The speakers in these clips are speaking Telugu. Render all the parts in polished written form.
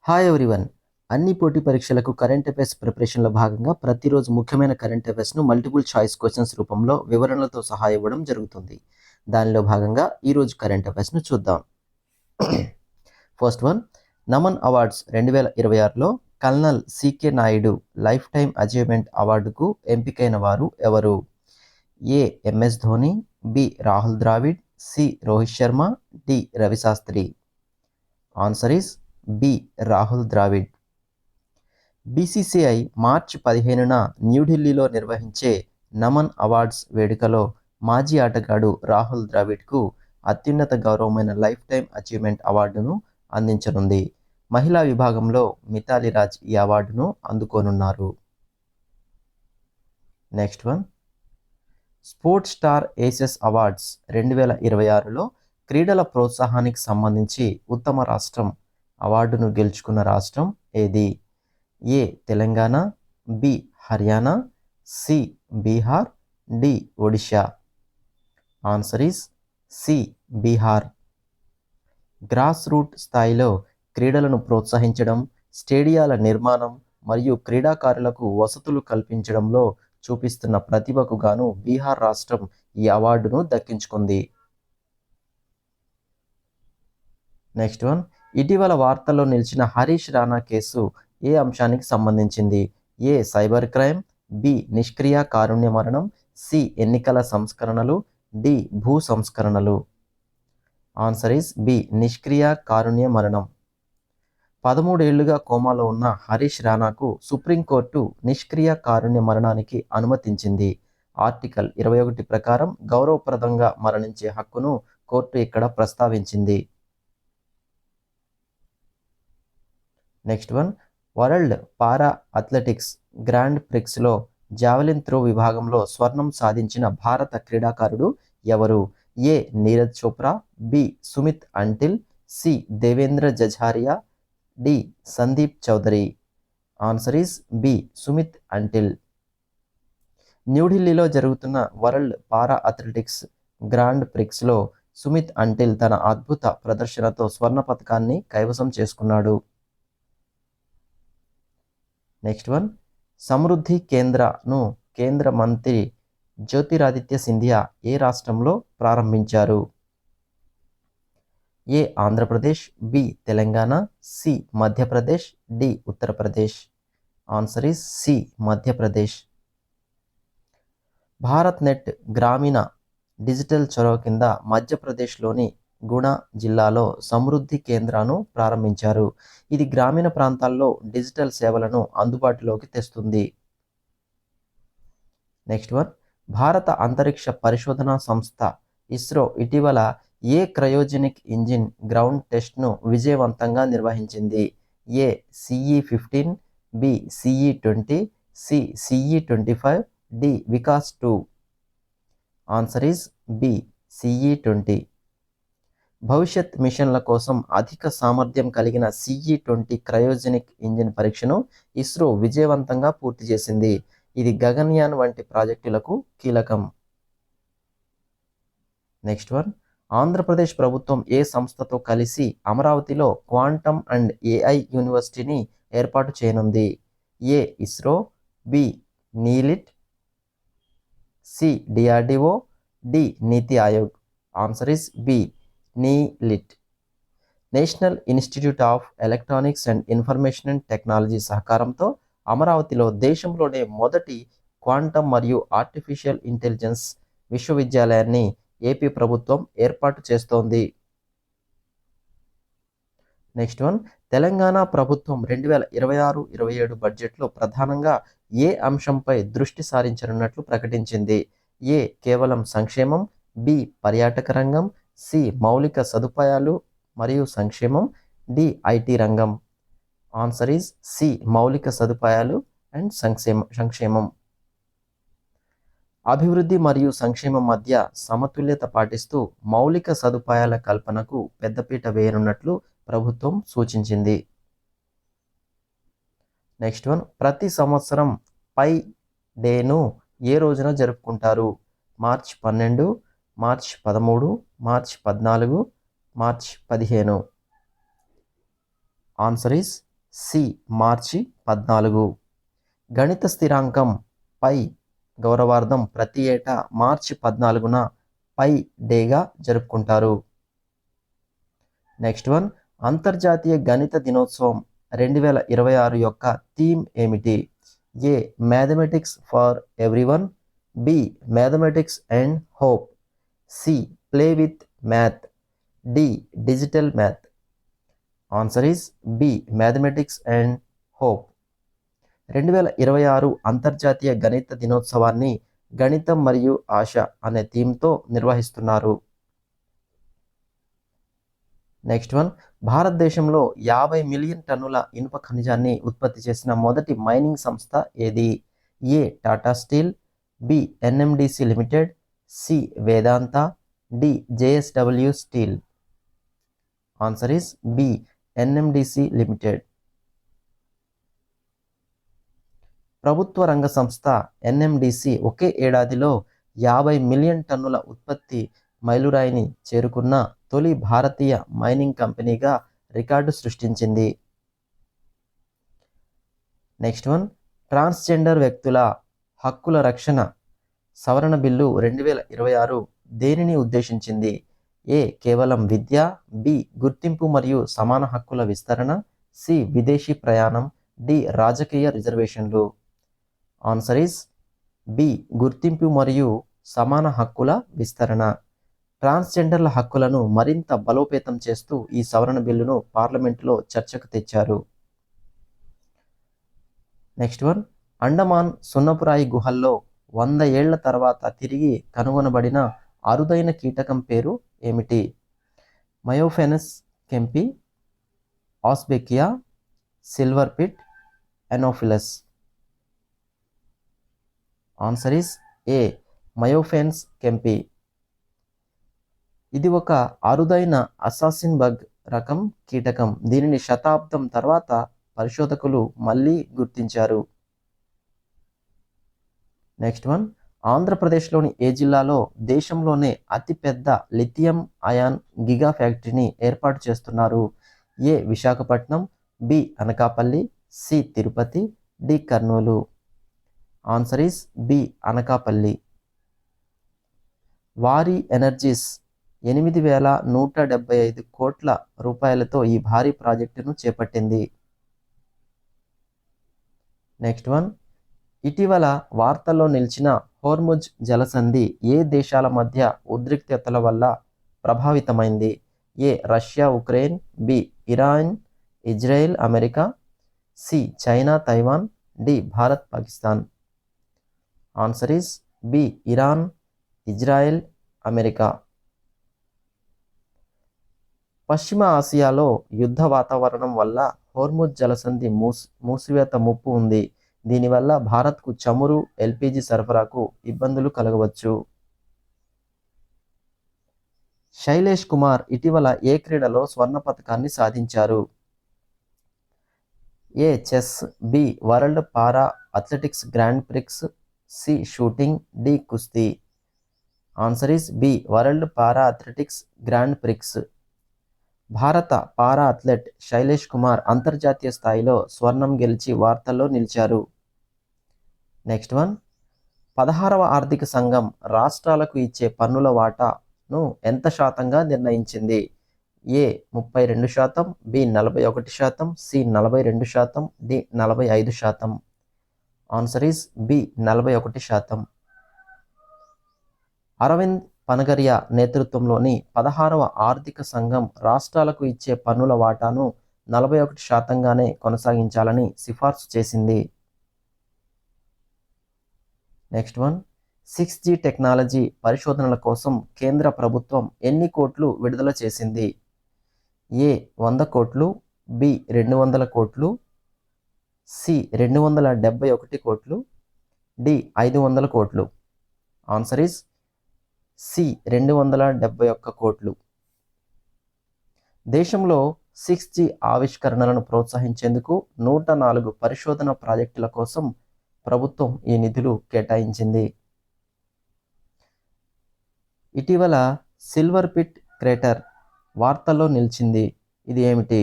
Hi everyone. అన్ని పోటీ పరీక్షలకు కరెంట్ అఫైర్స్ ప్రిపరేషన్లో భాగంగా ప్రతిరోజు ముఖ్యమైన కరెంట్ అఫైర్స్ను మల్టిపుల్ చాయిస్ క్వశ్చన్స్ రూపంలో వివరణలతో సహా ఇవ్వడం జరుగుతుంది. దానిలో భాగంగా ఈరోజు కరెంట్ అఫైర్స్ను చూద్దాం. ఫస్ట్ వన్, నమన్ అవార్డ్స్ 2026లో colonel CK Nayudu life time achievement అవార్డుకు ఎంపికైన వారు ఎవరు? A MS Dhoni, B Rahul Dravid, C Rohit Sharma, D Ravi Shastri. Answer is B Rahul Dravid. BCCI March 15న న్యూఢిల్లీలో నిర్వహించే నమన్ అవార్డ్స్ వేడుకలో మాజీ ఆటగాడు రాహుల్ ద్రావిడ్కు అత్యున్నత గౌరవమైన లైఫ్ టైమ్ అచీవ్మెంట్ అవార్డును అందించనుంది. మహిళా విభాగంలో మిథాలీ రాజ్ ఈ అవార్డును అందుకోనున్నారు. Next one, sports star aces awards 2026లో క్రీడల ప్రోత్సాహానికి సంబంధించి ఉత్తమ రాష్ట్రం అవార్డును గెలుచుకున్న రాష్ట్రం ఏది? A Telangana, B Haryana, C Bihar, D Odisha. Answer is C Bihar. Grass root స్థాయిలో క్రీడలను ప్రోత్సహించడం, స్టేడియాల నిర్మాణం మరియు క్రీడాకారులకు వసతులు కల్పించడంలో చూపిస్తున్న ప్రతిభకు గాను బీహార్ రాష్ట్రం ఈ అవార్డును దక్కించుకుంది. నెక్స్ట్ వన్, ఇటీవల వార్తల్లో నిలిచిన హరీష్ రాణా కేసు ఏ అంశానికి సంబంధించింది? ఏ సైబర్ క్రైమ్, బి నిష్క్రియ కారుణ్య మరణం, సి ఎన్నికల సంస్కరణలు, డి భూ సంస్కరణలు. ఆన్సర్ ఈస్ బి నిష్క్రియ కారుణ్య మరణం. 13 ఏళ్లుగా కోమాలో ఉన్న హరీష్ రాణాకు సుప్రీంకోర్టు నిష్క్రియ కారుణ్య మరణానికి అనుమతించింది. ఆర్టికల్ 21 ప్రకారం గౌరవప్రదంగా మరణించే హక్కును కోర్టు ఇక్కడ ప్రస్తావించింది. Next one, world para athletics grand ప్రిక్స్లో జావెలిన్ త్రో విభాగంలో స్వర్ణం సాధించిన భారత క్రీడాకారుడు ఎవరు? A Neeraj Chopra, B Sumit Antil, C Devendra Jhajharia, D Sandeep Chaudhary. Answer is B Sumit Antil. న్యూఢిల్లీలో జరుగుతున్న వరల్డ్ పారా అథ్లెటిక్స్ గ్రాండ్ ప్రిక్స్లో సుమిత్ అంటిల్ తన అద్భుత ప్రదర్శనతో స్వర్ణ పతకాన్ని కైవసం చేసుకున్నాడు. నెక్స్ట్ వన్, సమృద్ధి కేంద్రను కేంద్ర మంత్రి జ్యోతిరాదిత్య సింధియా ఏ రాష్ట్రంలో ప్రారంభించారు? A Andhra Pradesh, B Telangana, C Madhya Pradesh, D Uttar Pradesh. Answer is C Madhya Pradesh. Bharat net గ్రామీణ డిజిటల్ చొరవ కింద మధ్యప్రదేశ్లోని గుణ జిల్లాలో సమృద్ధి కేంద్రాను ప్రారంభించారు. ఇది గ్రామీణ ప్రాంతాల్లో డిజిటల్ సేవలను అందుబాటులోకి తెస్తుంది. నెక్స్ట్ వన్, భారత అంతరిక్ష పరిశోధనా సంస్థ ఇస్రో ఇటీవల ఏ క్రయోజెనిక్ ఇంజిన్ గ్రౌండ్ టెస్ట్ను విజయవంతంగా నిర్వహించింది? A CE-15, B CE-20, C CE-25, D Vikas 2. Answer is B CE-20. భవిష్యత్ మిషన్ల కోసం అధిక సామర్థ్యం కలిగిన CE-20 క్రయోజెనిక్ ఇంజిన్ పరీక్షను ఇస్రో విజయవంతంగా పూర్తి చేసింది. ఇది గగన్యాన్ వంటి ప్రాజెక్టులకు కీలకం. నెక్స్ట్ వన్, ఆంధ్రప్రదేశ్ ప్రభుత్వం ఏ సంస్థతో కలిసి అమరావతిలో క్వాంటమ్ అండ్ AI యూనివర్సిటీని ఏర్పాటు చేయనుంది? A ISRO, B NIELIT, C DRDO, D NITI Aayog. Answer is B NIELIT. National institute of electronics and information and technology సహకారంతో అమరావతిలో దేశంలోనే మొదటి క్వాంటమ్ మరియు ఆర్టిఫిషియల్ ఇంటెలిజెన్స్ విశ్వవిద్యాలయాన్ని ఏపీ ప్రభుత్వం ఏర్పాటు చేస్తోంది. నెక్స్ట్ వన్, తెలంగాణ ప్రభుత్వం 2026-27 బడ్జెట్లో ప్రధానంగా ఏ అంశంపై దృష్టి సారించనున్నట్లు ప్రకటించింది? ఏ కేవలం సంక్షేమం, బి పర్యాటక రంగం, సి మౌలిక సదుపాయాలు మరియు సంక్షేమం, డి IT రంగం. ఆన్సర్ ఈజ్ సి మౌలిక సదుపాయాలు అండ్ సంక్షేమం. అభివృద్ధి మరియు సంక్షేమం మధ్య సమతుల్యత పాటిస్తూ మౌలిక సదుపాయాల కల్పనకు పెద్దపీట వేయనున్నట్లు ప్రభుత్వం సూచించింది. నెక్స్ట్ వన్, ప్రతి సంవత్సరం పై డేను ఏ రోజున జరుపుకుంటారు? మార్చి 12, మార్చి 13, మార్చి 14, మార్చి 15. ఆన్సర్ ఈస్ సి మార్చి 14. గణిత స్థిరాంకం పై గౌరవార్థం ప్రతి ఏటా మార్చి 14న పై డేగా జరుపుకుంటారు. నెక్స్ట్ వన్, అంతర్జాతీయ గణిత దినోత్సవం 2026 యొక్క థీమ్ ఏమిటి? A mathematics for everyone, B mathematics and hope, C play with math, D digital math. Answer is B mathematics and hope. 2026 అంతర్జాతీయ గణిత దినోత్సవాన్ని గణితం మరియు ఆశ అనే థీమ్తో నిర్వహిస్తున్నారు. నెక్స్ట్ వన్, భారతదేశంలో 50 మిలియన్ టన్నుల ఇనుప ఖనిజాన్ని ఉత్పత్తి చేసిన మొదటి మైనింగ్ సంస్థ ఏది? A Tata steel, B NMDC limited, C Vedanta, D JSW steel. Answer is B NMDC limited. ప్రభుత్వ రంగ సంస్థ ఎన్ఎండిసి ఒకే ఏడాదిలో 50 మిలియన్ టన్నుల ఉత్పత్తి మైలురాయిని చేరుకున్న తొలి భారతీయ మైనింగ్ కంపెనీగా రికార్డు సృష్టించింది. నెక్స్ట్ వన్, ట్రాన్స్జెండర్ వ్యక్తుల హక్కుల రక్షణ సవరణ బిల్లు 2026 దేనిని ఉద్దేశించింది? ఏ కేవలం విద్య, బి గుర్తింపు మరియు సమాన హక్కుల విస్తరణ, సి విదేశీ ప్రయాణం, డి రాజకీయ రిజర్వేషన్లు. ఆన్సర్ ఈస్ బి గుర్తింపు మరియు సమాన హక్కుల విస్తరణ. ట్రాన్స్జెండర్ల హక్కులను మరింత బలోపేతం చేస్తూ ఈ సవరణ బిల్లును పార్లమెంటులో చర్చకు తెచ్చారు. నెక్స్ట్ వన్, అండమాన్ సున్నపురాయి గుహల్లో 100 ఏళ్ల తర్వాత తిరిగి కనుగొనబడిన అరుదైన కీటకం పేరు ఏమిటి? మయోఫెనస్ కెంపి, ఆస్బెకియా, silver pit, Anopheles. Answer is A మయోఫెన్స్ కెంపి. ఇది ఒక అరుదైన అసాసిన్ బగ్ రకం కీటకం. దీనిని శతాబ్దం తర్వాత పరిశోధకులు మళ్ళీ గుర్తించారు. నెక్స్ట్ వన్, ఆంధ్రప్రదేశ్లోని ఏ జిల్లాలో దేశంలోనే అతిపెద్ద లిథియం అయాన్ గిగా ఫ్యాక్టరీని ఏర్పాటు చేస్తున్నారు? A Visakhapatnam, B Anakapalli, C Tirupati, D Kurnool. Answer is B Anakapalli. Waaree energies 8,175 కోట్ల రూపాయలతో ఈ భారీ ప్రాజెక్టును చేపట్టింది. నెక్స్ట్ వన్, ఇటీవల వార్తల్లో నిలిచిన హోర్ముజ్ జలసంధి ఏ దేశాల మధ్య ఉద్రిక్తతల వల్ల ప్రభావితమైంది? A Russia Ukraine, B Iran Israel America, C China Taiwan, D Bharat Pakistan. Answer is B Iran Israel America. పశ్చిమ ఆసియాలో యుద్ధ వాతావరణం వల్ల హోర్ముజ్ జలసంధి మూసివేత ముప్పు ఉంది. దీనివల్ల భారత్కు చమురు, ఎల్పిజి సరఫరాకు ఇబ్బందులు కలగవచ్చు. శైలేష్ కుమార్ ఇటీవల ఏ క్రీడలో స్వర్ణ పతకాన్ని సాధించారు? A chess, B world para athletics grand prix, C shooting, D కుస్తీ. Answer is B world para athletics grand prix. భారత పారా అథ్లెట్ శైలేష్ కుమార్ అంతర్జాతీయ స్థాయిలో స్వర్ణం గెలిచి వార్తల్లో నిలిచారు. నెక్స్ట్ వన్, 16వ ఆర్థిక సంఘం రాష్ట్రాలకు ఇచ్చే పన్నుల వాటాను ఎంత శాతంగా నిర్ణయించింది? A 32%, B 41%, C 42%, D 45%. Answer is B 41%. Arvind Panagariya నేతృత్వంలోని 16వ ఆర్థిక సంఘం రాష్ట్రాలకు ఇచ్చే పన్నుల వాటాను 41%గానే కొనసాగించాలని సిఫార్సు చేసింది. నెక్స్ట్ వన్, 6G టెక్నాలజీ పరిశోధనల కోసం కేంద్ర ప్రభుత్వం ఎన్ని కోట్లు విడుదల చేసింది? ఏ 100 కోట్లు, బి 200 కోట్లు, సి 271 కోట్లు, డి 500 కోట్లు. ఆన్సర్ ఈస్ సి 271 కోట్లు. దేశంలో 6G ఆవిష్కరణలను ప్రోత్సహించేందుకు 104 పరిశోధన ప్రాజెక్టుల కోసం ప్రభుత్వం ఈ నిధులు కేటాయించింది. ఇటీవల సిల్వర్ పిట్ క్రేటర్ వార్తల్లో నిలిచింది. ఇది ఏమిటి?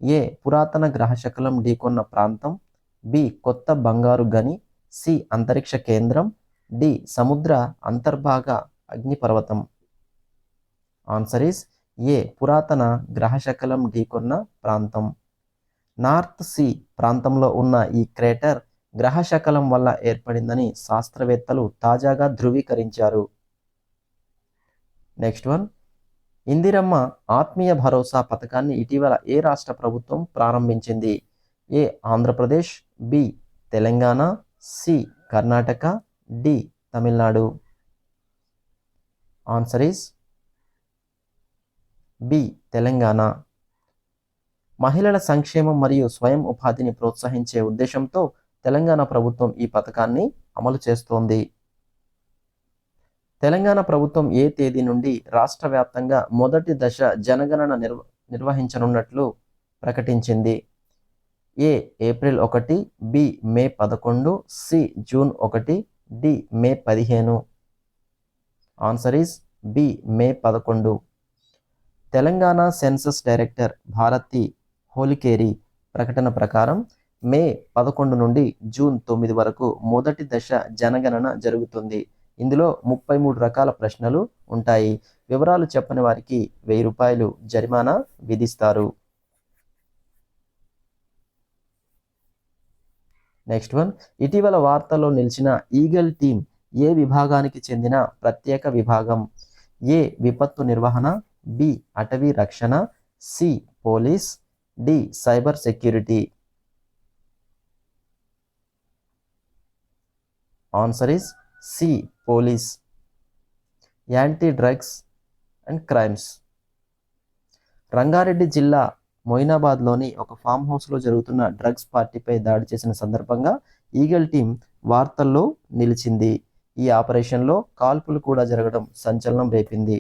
ఏ పురాతన గ్రహశకలం ఢీకొన్న ప్రాంతం, బి కొత్త బంగారు గని, సి అంతరిక్ష కేంద్రం, డి సముద్ర అంతర్భాగ అగ్నిపర్వతం. ఆన్సర్ ఈస్ ఏ పురాతన గ్రహశకలం ఢీకొన్న ప్రాంతం. నార్త్ సీ ప్రాంతంలో ఉన్న ఈ క్రేటర్ గ్రహశకలం వల్ల ఏర్పడిందని శాస్త్రవేత్తలు తాజాగా ధృవీకరించారు. నెక్స్ట్ వన్, ఇందిరమ్మ ఆత్మీయ భరోసా పథకాన్ని ఇటీవల ఏ రాష్ట్ర ప్రభుత్వం ప్రారంభించింది? A Andhra Pradesh, B Telangana, C Karnataka, D Tamil Nadu. Answer is B Telangana. మహిళల సంక్షేమం మరియు స్వయం ఉపాధిని ప్రోత్సహించే ఉద్దేశంతో తెలంగాణ ప్రభుత్వం ఈ పథకాన్ని అమలు చేస్తోంది. తెలంగాణ ప్రభుత్వం ఏ తేదీ నుండి రాష్ట్ర వ్యాప్తంగా మొదటి దశ జనగణన నిర్వహించనున్నట్లు ప్రకటించింది? A April 1, B May 11, C June 1, D May 15. Answer is B May 11. Telangana census director Bharati Holikeri ప్రకటన ప్రకారం మే 11 నుండి జూన్ 9 వరకు మొదటి దశ జనగణన జరుగుతుంది. ఇందులో 33 రకాల ప్రశ్నలు ఉంటాయి. వివరాలు చెప్పని వారికి ₹1000 జరిమానా విధిస్తారు. నెక్స్ట్ వన్, ఇటీవల వార్తల్లో నిలిచిన ఈగల్ టీమ్ ఏ విభాగానికి చెందిన ప్రత్యేక విభాగం? ఏ విపత్తు నిర్వహణ, బి అటవీ రక్షణ, C police, D cyber security. Answer is C police. Anti drugs and crimes. Rangareddy జిల్లా మొయినాబాద్లోని ఒక ఫామ్ హౌస్లో జరుగుతున్న డ్రగ్స్ పార్టీపై దాడి చేసిన సందర్భంగా ఈగల్ టీం వార్తల్లో నిలిచింది. ఈ ఆపరేషన్లో కాల్పులు కూడా జరగడం సంచలనం రేపింది.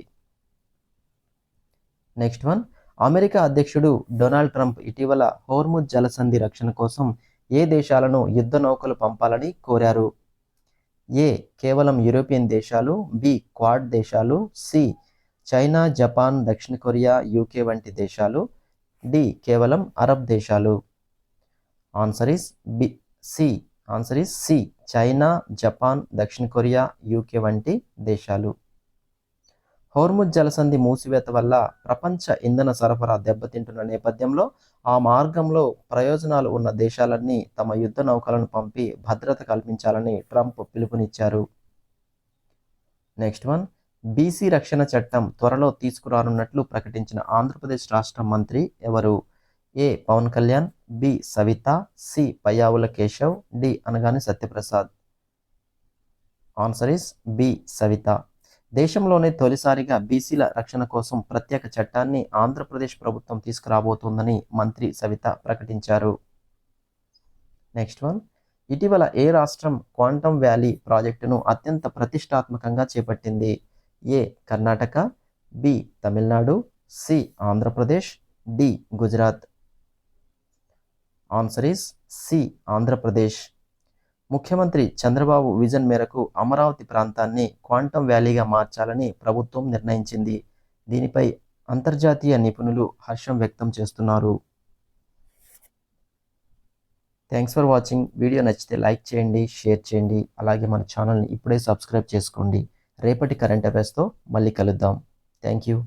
నెక్స్ట్ వన్, అమెరికా అధ్యక్షుడు డొనాల్డ్ ట్రంప్ ఇటీవల హోర్ముజ్ జలసంధి రక్షణ కోసం ఏ దేశాలను యుద్ధ నౌకలు పంపాలని కోరారు? ఏ కేవలం యూరోపియన్ దేశాలు, బి క్వాడ్ దేశాలు, సి చైనా, జపాన్, దక్షిణ కొరియా, యూకే వంటి దేశాలు, డి కేవలం అరబ్ దేశాలు. Answer is B C. Answer is C China, Japan, దక్షిణ కొరియా, యూకే వంటి దేశాలు. హోర్ముజ్ జలసంధి మూసివేత వల్ల ప్రపంచ ఇంధన సరఫరా దెబ్బతింటున్న నేపథ్యంలో ఆ మార్గంలో ప్రయోజనాలు ఉన్న దేశాలన్నీ తమ యుద్ధ నౌకలను పంపి భద్రత కల్పించాలని ట్రంప్ పిలుపునిచ్చారు. నెక్స్ట్ వన్, బీసీ రక్షణ చట్టం త్వరలో తీసుకురానున్నట్లు ప్రకటించిన ఆంధ్రప్రదేశ్ రాష్ట్ర మంత్రి ఎవరు? A Pawan Kalyan, B Savitha, C Payyavula Keshav, D Anagani Satyaprasad. Answer is B Savitha. దేశంలోనే తొలిసారిగా బీసీల రక్షణ కోసం ప్రత్యేక చట్టాన్ని ఆంధ్రప్రదేశ్ ప్రభుత్వం తీసుకురాబోతోందని మంత్రి సవిత ప్రకటించారు. నెక్స్ట్ వన్, ఇటీవల ఏ రాష్ట్రం క్వాంటమ్ వ్యాలీ ప్రాజెక్టును అత్యంత ప్రతిష్టాత్మకంగా చేపట్టింది? A Karnataka, B Tamil Nadu, C Andhra Pradesh, D Gujarat. Answer is C Andhra Pradesh. ముఖ్యమంత్రి చంద్రబాబు విజన్ మేరకు అమరావతి ప్రాంతాన్ని క్వాంటమ్ వ్యాలీగా మార్చాలని ప్రభుత్వం నిర్ణయించింది. దీనిపై అంతర్జాతీయ నిపుణులు హర్షం వ్యక్తం చేస్తున్నారు. Thanks for watching. వీడియో నచ్చితే లైక్ చేయండి, షేర్ చేయండి. అలాగే మన ఛానల్ని ఇప్పుడే సబ్స్క్రైబ్ చేసుకోండి. రేపటి కరెంట్ అఫైర్స్తో మళ్ళీ కలుద్దాం. Thank you.